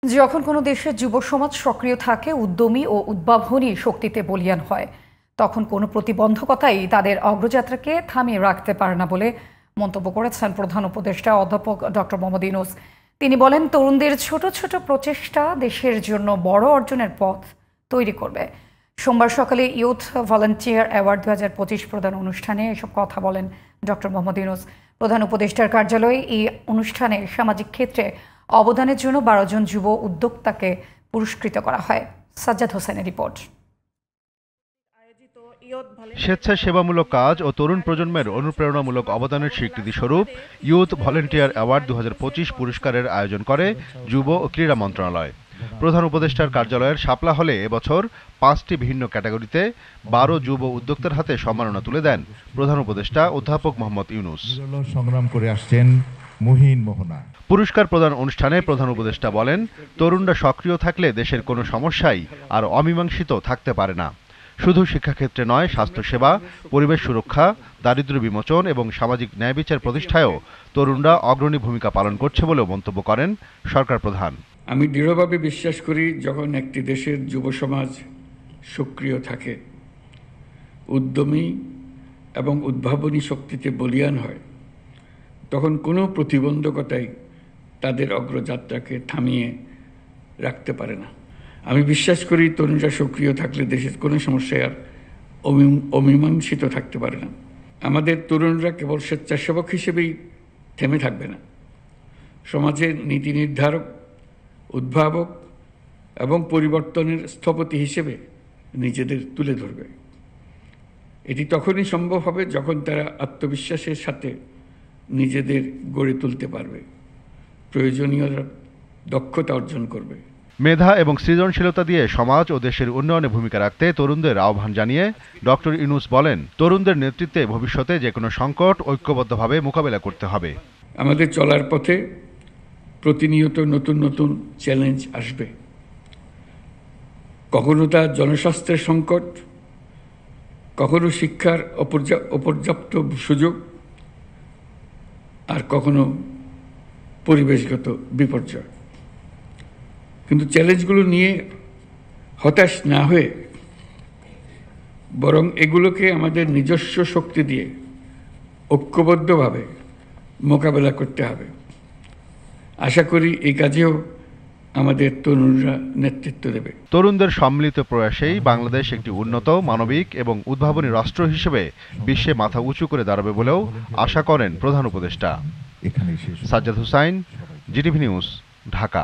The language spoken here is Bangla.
যখন কোনো দেশের যুব সমাজ সক্রিয় থাকে, উদ্যমী ও উদ্ভাবনী শক্তিতে বলীয়ান হয়, তখন কোনো প্রতিবন্ধকতাই তাদের অগ্রযাত্রাকে থামিয়ে রাখতে পারে না বলে মন্তব্য করেছেন প্রধান উপদেষ্টা অধ্যাপক ডক্টর মোহাম্মদ ইউনূস। তিনি বলেন, তরুণদের ছোট ছোট প্রচেষ্টা দেশের জন্য বড় অর্জনের পথ তৈরি করবে। সোমবার সকালে ইউথ ভলান্টিয়ার অ্যাওয়ার্ড 2025 প্রদান অনুষ্ঠানে এসব কথা বলেন ডক্টর মোহাম্মদ ইউনূস। প্রধান উপদেষ্টার কার্যালয়ে এই অনুষ্ঠানে সামাজিক ক্ষেত্রে অবদানের জন্য 12 জন যুব উদ্যোক্তাকে পুরস্কৃত করা হয়। সাজ্জাদ হোসেনের রিপোর্ট। স্বেচ্ছাসেবামূলক কাজ ও তরুণ প্রজন্মের অনুপ্রেরণামূলক অবদানের স্বীকৃতি স্বরূপ ইউথ ভলান্টিয়ার অ্যাওয়ার্ড 2025 পুরস্কারের আয়োজন করে যুব ও ক্রীড়া মন্ত্রণালয়। প্রধান উপদেষ্টার কার্যালয়ের শাপলা হলে এবছর 5টি ভিন্ন ক্যাটাগরিতে 12 যুব উদ্যোক্তার হাতে সম্মাননা তুলে দেন প্রধান উপদেষ্টা অধ্যাপক মোহাম্মদ ইউনূস। সংগ্রাম করে আসছেন মুহিন মোহনা। পুরস্কার প্রদান অনুষ্ঠানে প্রধান উপদেষ্টা বলেন, তরুণরা সক্রিয় থাকলে দেশের কোনো সমস্যাই আর অমীমাংসিত থাকতে পারে না। শুধু শিক্ষাক্ষেত্রে নয়, স্বাস্থ্যসেবা, পরিবেশ সুরক্ষা, দারিদ্র্য বিমোচন এবং সামাজিক ন্যায় বিচার প্রতিষ্ঠায়ও তরুণরা অগ্রণী ভূমিকা পালন করছে বলেও মন্তব্য করেন সরকার প্রধান। আমি দৃঢ়ভাবে বিশ্বাস করি, যখন একটি দেশের যুব সমাজ সক্রিয় থাকে, উদ্যমী এবং উদ্ভাবনী শক্তিতে বলীয়ান হয়, তখন কোনো প্রতিবন্ধকতাই তাদের অগ্রযাত্রাকে থামিয়ে রাখতে পারে না। আমি বিশ্বাস করি, তরুণরা সক্রিয় থাকলে দেশের কোনো সমস্যায় আর অমীমাংসিত থাকতে পারে না। আমাদের তরুণরা কেবল স্বেচ্ছাসেবক হিসেবেই থেমে থাকবে না, সমাজের নীতি নির্ধারক, উদ্ভাবক এবং পরিবর্তনের স্থপতি হিসেবে নিজেদের তুলে ধরবে। এটি তখনই সম্ভব হবে যখন তারা আত্মবিশ্বাসের সাথে নিজেদের গড়ে তুলতে পারবে, প্রয়োজনীয় দক্ষতা অর্জন করবে। মেধা এবং সৃজনশীলতা দিয়ে সমাজ ও দেশের উন্নয়নে ভূমিকা রাখতে তরুণদের আহ্বান জানিয়ে ডক্টর ইউনূস বলেন, তরুণদের নেতৃত্বে ভবিষ্যতে যে কোনো সংকট ঐক্যবদ্ধভাবে মোকাবেলা করতে হবে। আমাদের চলার পথে প্রতিনিয়ত নতুন নতুন চ্যালেঞ্জ আসবে। কখনো তা জনস্বাস্থ্যের সংকট, কখনো শিক্ষার অপর্যাপ্ত সুযোগ, আর কখনো পরিবেশগত বিপর্যয়। কিন্তু চ্যালেঞ্জগুলো নিয়ে হতাশ না হয়ে বরং এগুলোকে আমাদের নিজস্ব শক্তি দিয়ে ঐক্যবদ্ধভাবে মোকাবেলা করতে হবে। আশা করি এই কাজেও আমাদের তরুণরা নেতৃত্ব দেবে। তরুণদের সম্মিলিত প্রয়াসেই বাংলাদেশ একটি উন্নত, মানবিক এবং উদ্ভাবনী রাষ্ট্র হিসেবে বিশ্বে মাথা উঁচু করে দাঁড়াবে বলেও আশা করেন প্রধান উপদেষ্টা। Sajjad Hossain, GTV news, Dhaka.